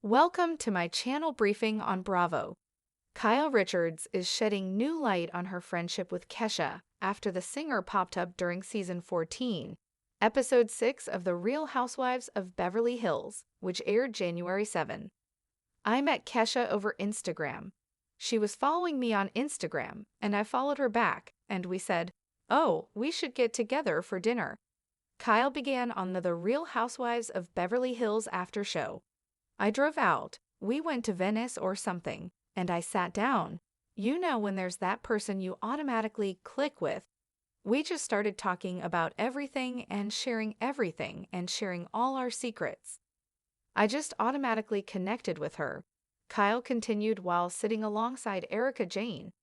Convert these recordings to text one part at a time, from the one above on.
Welcome to my channel briefing on Bravo. Kyle Richards is shedding new light on her friendship with Kesha after the singer popped up during season 14, episode 6 of The Real Housewives of Beverly Hills, which aired January 7. I met Kesha over Instagram. She was following me on Instagram, and I followed her back, and we said, "Oh, we should get together for dinner." Kyle began on the Real Housewives of Beverly Hills after show. I drove out, we went to Venice or something, and I sat down. You know when there's that person you automatically click with. We just started talking about everything and sharing all our secrets. I just automatically connected with her. Kyle continued while sitting alongside Erica Jane.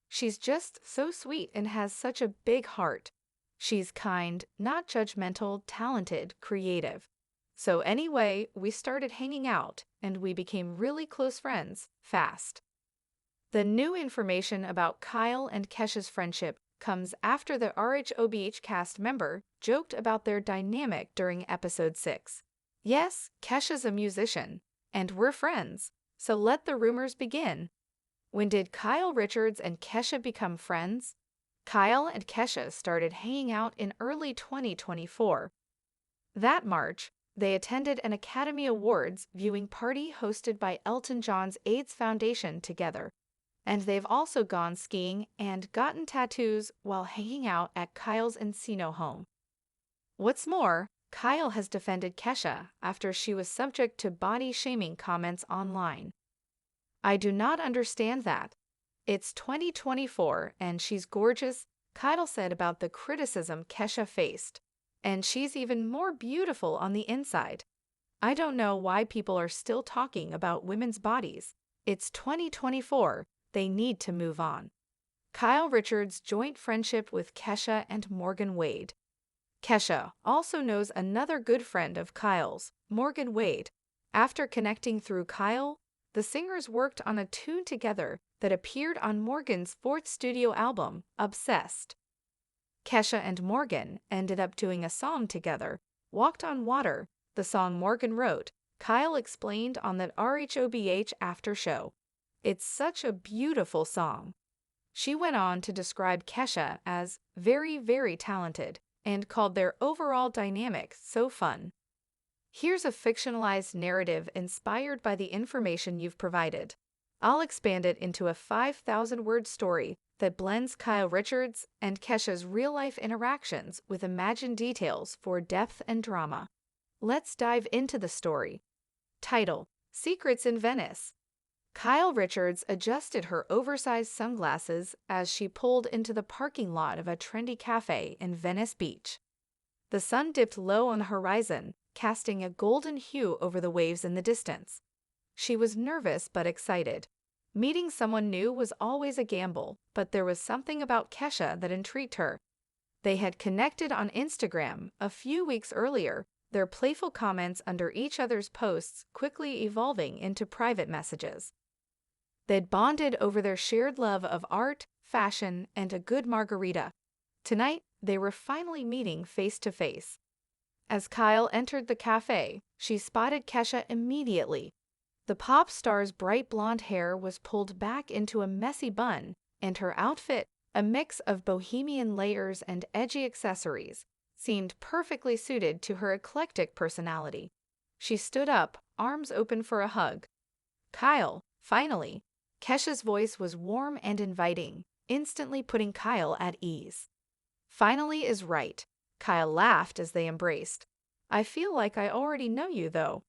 She's just so sweet and has such a big heart. She's kind, not judgmental, talented, creative. So anyway, we started hanging out, and we became really close friends, fast. The new information about Kyle and Kesha's friendship comes after the RHOBH cast member joked about their dynamic during episode 6. Yes, Kesha's a musician, and we're friends, so let the rumors begin. When did Kyle Richards and Kesha become friends? Kyle and Kesha started hanging out in early 2024. That March, they attended an Academy Awards viewing party hosted by Elton John's AIDS Foundation together. And they've also gone skiing and gotten tattoos while hanging out at Kyle's Encino home. What's more, Kyle has defended Kesha after she was subject to body-shaming comments online. "I do not understand that. It's 2024 and she's gorgeous," Kyle said about the criticism Kesha faced. "And she's even more beautiful on the inside. I don't know why people are still talking about women's bodies. It's 2024, they need to move on." Kyle Richards' joint friendship with Kesha and Morgan Wade. Kesha also knows another good friend of Kyle's, Morgan Wade. After connecting through Kyle, the singers worked on a tune together that appeared on Morgan's fourth studio album, Obsessed. Kesha and Morgan ended up doing a song together, Walked on Water, the song Morgan wrote. Kyle explained on that RHOBH after show. "It's such a beautiful song." She went on to describe Kesha as very, very talented and called their overall dynamic so fun. Here's a fictionalized narrative inspired by the information you've provided. I'll expand it into a 5,000-word story that blends Kyle Richards and Kesha's real-life interactions with imagined details for depth and drama. Let's dive into the story. Title: Secrets in Venice. Kyle Richards adjusted her oversized sunglasses as she pulled into the parking lot of a trendy cafe in Venice Beach. The sun dipped low on the horizon, casting a golden hue over the waves in the distance. She was nervous but excited. Meeting someone new was always a gamble, but there was something about Kesha that intrigued her. They had connected on Instagram a few weeks earlier, their playful comments under each other's posts quickly evolving into private messages. They'd bonded over their shared love of art, fashion, and a good margarita. Tonight, they were finally meeting face to face. As Kyle entered the cafe, she spotted Kesha immediately. The pop star's bright blonde hair was pulled back into a messy bun, and her outfit, a mix of bohemian layers and edgy accessories, seemed perfectly suited to her eclectic personality. She stood up, arms open for a hug. "Kyle, finally." Kesha's voice was warm and inviting, instantly putting Kyle at ease. "Finally is right." Kyle laughed as they embraced. "I feel like I already know you, though."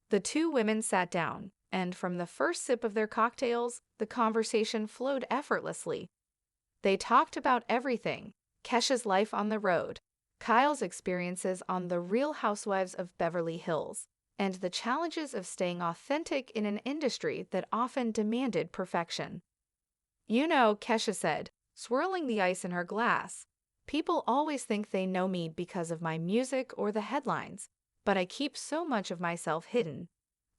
The two women sat down, and from the first sip of their cocktails, the conversation flowed effortlessly. They talked about everything: Kesha's life on the road, Kyle's experiences on The Real Housewives of Beverly Hills, and the challenges of staying authentic in an industry that often demanded perfection. "You know," Kesha said, swirling the ice in her glass, "people always think they know me because of my music or the headlines, but I keep so much of myself hidden.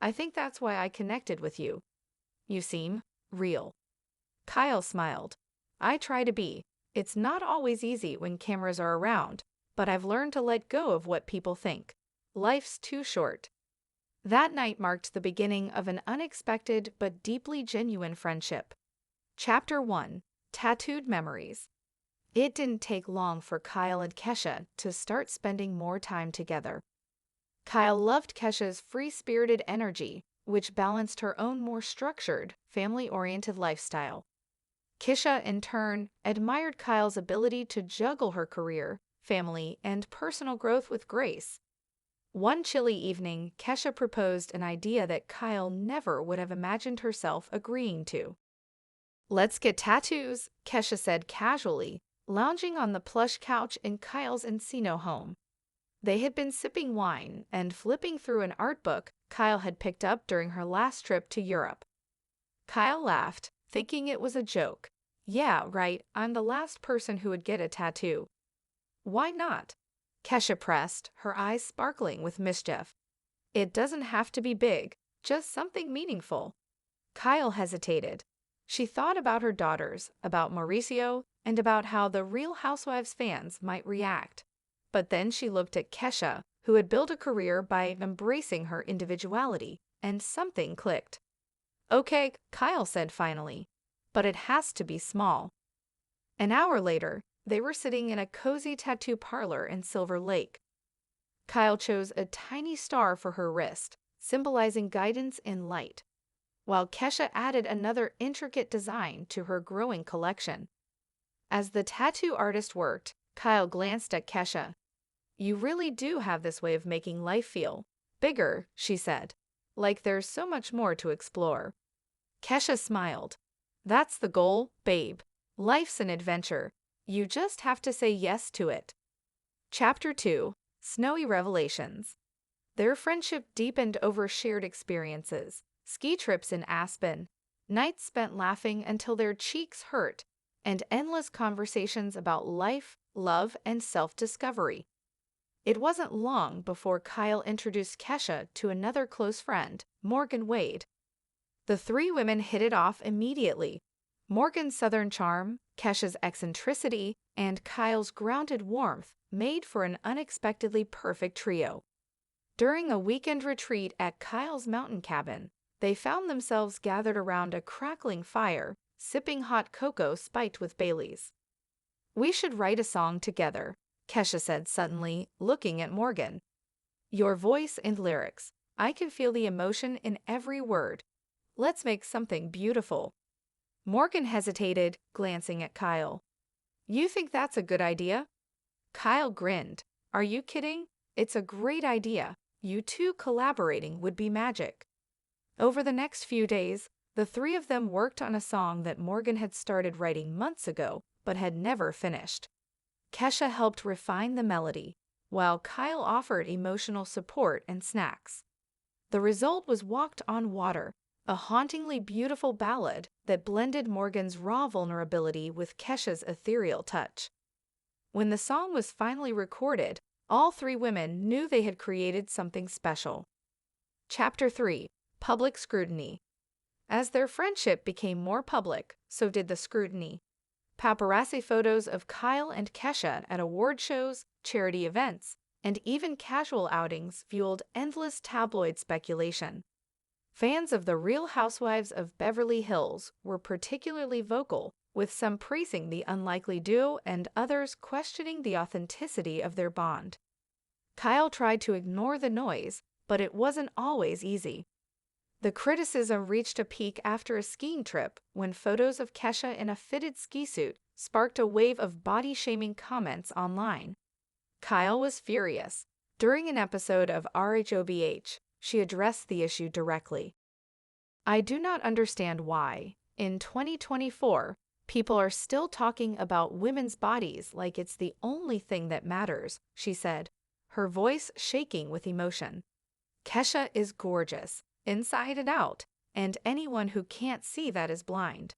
I think that's why I connected with you. You seem real." Kyle smiled. "I try to be. It's not always easy when cameras are around, but I've learned to let go of what people think. Life's too short." That night marked the beginning of an unexpected but deeply genuine friendship. Chapter 1: Tattooed Memories. It didn't take long for Kyle and Kesha to start spending more time together. Kyle loved Kesha's free-spirited energy, which balanced her own more structured, family-oriented lifestyle. Kesha, in turn, admired Kyle's ability to juggle her career, family, and personal growth with grace. One chilly evening, Kesha proposed an idea that Kyle never would have imagined herself agreeing to. "Let's get tattoos," Kesha said casually, lounging on the plush couch in Kyle's Encino home. They had been sipping wine and flipping through an art book Kyle had picked up during her last trip to Europe. Kyle laughed, thinking it was a joke. "Yeah, right, I'm the last person who would get a tattoo." "Why not?" Kesha pressed, her eyes sparkling with mischief. "It doesn't have to be big, just something meaningful." Kyle hesitated. She thought about her daughters, about Mauricio, and about how the Real Housewives fans might react. But then she looked at Kesha, who had built a career by embracing her individuality, and something clicked. "Okay," Kyle said finally, "but it has to be small." An hour later, they were sitting in a cozy tattoo parlor in Silver Lake. Kyle chose a tiny star for her wrist, symbolizing guidance in light, while Kesha added another intricate design to her growing collection. As the tattoo artist worked, Kyle glanced at Kesha. "You really do have this way of making life feel bigger," she said, "like there's so much more to explore." Kesha smiled. "That's the goal, babe. Life's an adventure. You just have to say yes to it." Chapter 2: Snowy Revelations. Their friendship deepened over shared experiences, ski trips in Aspen, nights spent laughing until their cheeks hurt, and endless conversations about life, love, and self-discovery. It wasn't long before Kyle introduced Kesha to another close friend, Morgan Wade. The three women hit it off immediately. Morgan's southern charm, Kesha's eccentricity, and Kyle's grounded warmth made for an unexpectedly perfect trio. During a weekend retreat at Kyle's mountain cabin, they found themselves gathered around a crackling fire, sipping hot cocoa spiked with Baileys. "We should write a song together," Kesha said suddenly, looking at Morgan. "Your voice and lyrics. I can feel the emotion in every word. Let's make something beautiful." Morgan hesitated, glancing at Kyle. "You think that's a good idea?" Kyle grinned. "Are you kidding? It's a great idea. You two collaborating would be magic." Over the next few days, the three of them worked on a song that Morgan had started writing months ago, but had never finished. Kesha helped refine the melody, while Kyle offered emotional support and snacks. The result was "Walked on Water," a hauntingly beautiful ballad that blended Morgan's raw vulnerability with Kesha's ethereal touch. When the song was finally recorded, all three women knew they had created something special. Chapter 3: Public Scrutiny. As their friendship became more public, so did the scrutiny. Paparazzi photos of Kyle and Kesha at award shows, charity events, and even casual outings fueled endless tabloid speculation. Fans of The Real Housewives of Beverly Hills were particularly vocal, with some praising the unlikely duo and others questioning the authenticity of their bond. Kyle tried to ignore the noise, but it wasn't always easy. The criticism reached a peak after a skiing trip when photos of Kesha in a fitted ski suit sparked a wave of body-shaming comments online. Kyle was furious. During an episode of RHOBH, she addressed the issue directly. "I do not understand why, in 2024, people are still talking about women's bodies like it's the only thing that matters," she said, her voice shaking with emotion. "Kesha is gorgeous, inside and out, and anyone who can't see that is blind."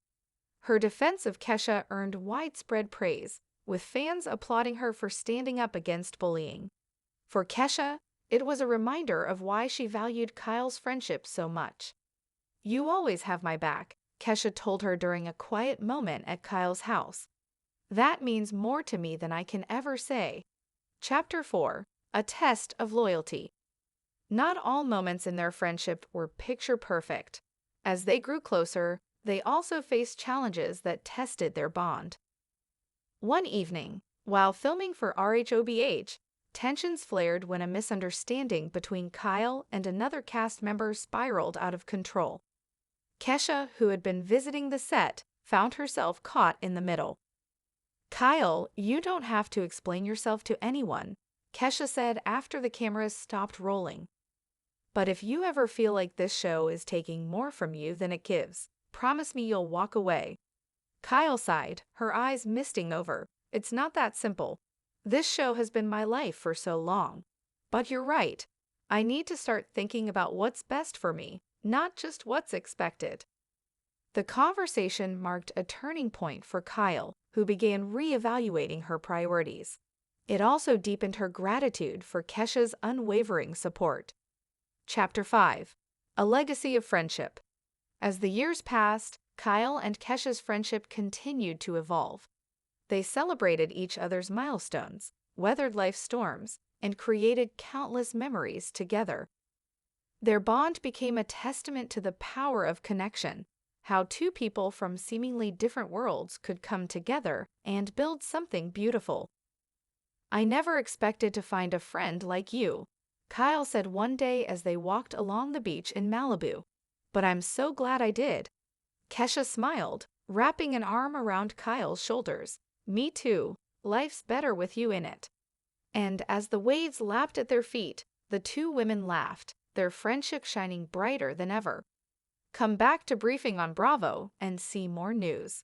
Her defense of Kesha earned widespread praise, with fans applauding her for standing up against bullying. For Kesha, it was a reminder of why she valued Kyle's friendship so much. "You always have my back," Kesha told her during a quiet moment at Kyle's house. "That means more to me than I can ever say." Chapter 4: A Test of Loyalty. Not all moments in their friendship were picture perfect. As they grew closer, they also faced challenges that tested their bond. One evening, while filming for RHOBH, tensions flared when a misunderstanding between Kyle and another cast member spiraled out of control. Kesha, who had been visiting the set, found herself caught in the middle. "Kyle, you don't have to explain yourself to anyone," Kesha said after the cameras stopped rolling. "But if you ever feel like this show is taking more from you than it gives, promise me you'll walk away." Kyle sighed, her eyes misting over. "It's not that simple. This show has been my life for so long. But you're right. I need to start thinking about what's best for me, not just what's expected." The conversation marked a turning point for Kyle, who began reevaluating her priorities. It also deepened her gratitude for Kesha's unwavering support. Chapter 5: A Legacy of Friendship. As the years passed, Kyle and Kesha's friendship continued to evolve. They celebrated each other's milestones, weathered life's storms, and created countless memories together. Their bond became a testament to the power of connection, how two people from seemingly different worlds could come together and build something beautiful. "I never expected to find a friend like you," Kyle said one day as they walked along the beach in Malibu. "But I'm so glad I did." Kesha smiled, wrapping an arm around Kyle's shoulders. "Me too. Life's better with you in it." And as the waves lapped at their feet, the two women laughed, their friendship shining brighter than ever. Come back to Briefing on Bravo and see more news.